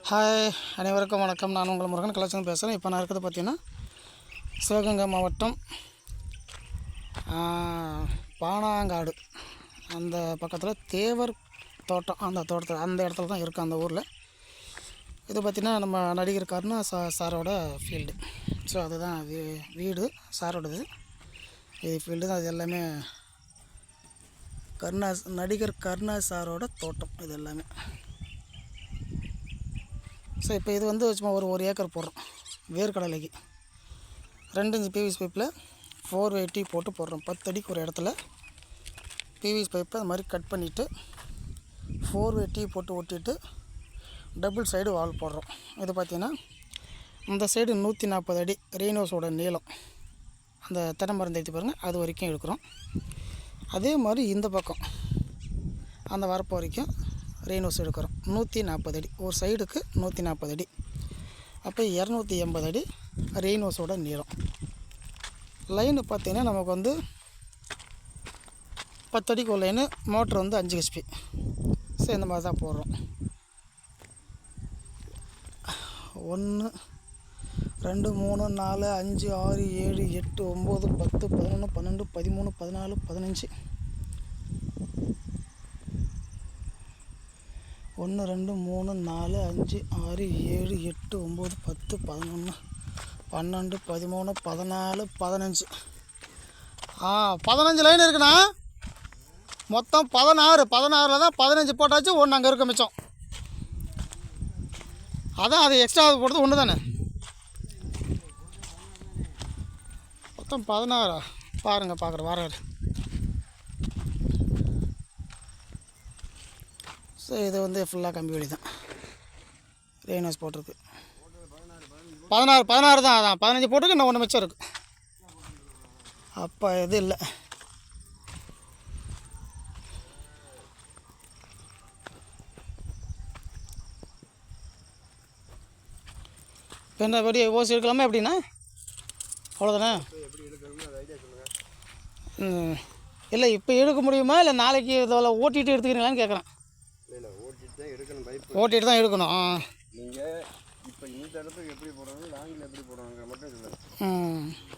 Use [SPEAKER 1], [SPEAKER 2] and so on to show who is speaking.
[SPEAKER 1] Hi, அனைவருக்கும் வணக்கம். நான் உங்கள் முருகன் கலாச்சாரம் பேசுகிறேன். இப்போ நான் இருக்கிறது பார்த்தீங்கன்னா சிவகங்கை மாவட்டம் பானாங்காடு அந்த பக்கத்தில் தேவர் தோட்டம், அந்த இடத்துல தான் இருக்குது, அந்த ஊரில். இது பார்த்திங்கன்னா நம்ம நடிகர் கருணா சாரோட ஃபீல்டு. ஸோ அதுதான் வீடு சாரோடது. இது ஃபீல்டு தான். அது எல்லாமே நடிகர் கருணா சாரோட தோட்டம் இது எல்லாமே. ஸோ இப்போ இது வந்து சும்மா ஒரு ஏக்கர் போடுறோம். வேர்க்கடலைக்கு 2 இன்ச் பிவிசி பைப்பில் 480 போட்டு போடுறோம். 10 அடிக்கு ஒரு இடத்துல பிவிசி பைப்பை அது மாதிரி கட் பண்ணிவிட்டு 480 போட்டு ஒட்டிட்டு டபுள் சைடு வால் போடுறோம். இது பார்த்திங்கன்னா இந்த சைடு 140 அடி ரெயினோஸோட நீளம், அந்த தென்னை மரம் தேய்த்து பாருங்கள், அது வரைக்கும் எடுக்கிறோம். அதே மாதிரி இந்த பக்கம் அந்த வரப்பு வரைக்கும் ரெயினோஸ் எடுக்கிறோம். 140 அடி ஒரு சைடுக்கு, 140 அடி. அப்போ 280 அடி ரெயினோஸோட நீளம். லைனு பார்த்திங்கன்னா நமக்கு வந்து 10 அடிக்கு ஒரு லைனு, மோட்ரு வந்து 5 HP. ஸோ இந்த மாதிரி தான் போடுறோம். 1 2 3 4 5 6 7 8 9 10 11 12 13 14 15 1 2 3 4 5 6 7 8 9 10 11 12 13 14 15 15 லைன் இருக்குண்ணா. மொத்தம் 16 தான் 15 போட்டாச்சு. ஒன்று அங்கே இருக்க மிச்சம். அதான் அது எக்ஸ்ட்ரா போடுறது ஒன்று தானே. மொத்தம் 16. பாருங்கள், பார்க்குறேன் வராரு. ஸோ இது வந்து ஃபுல்லாக கம்பி வழி தான் ரெயினோஸ் போட்டிருக்கு. 16 தான். அதான் 15 போட்டிருக்கு, இன்னும் ஒன்று மிச்சம் இருக்குது. அப்போ இது இல்லை. இப்போ என்ன வெடி ஓசி எடுக்கலாமா எப்படின்னா? அவ்வளோதானே. இல்லை இப்போ எடுக்க முடியுமா, இல்லை நாளைக்கு இதில் ஓட்டிகிட்டு எடுத்துக்கிறீங்களான்னு கேட்குறேன். ஓட்டிகிட்டு தான் எடுக்கணும்.
[SPEAKER 2] நீங்கள் இப்போ இந்த இடத்துக்கு எப்படி போடுறாங்க, லாங்கில் எப்படி போடுறாங்க மட்டும் சொல்லுங்கள்.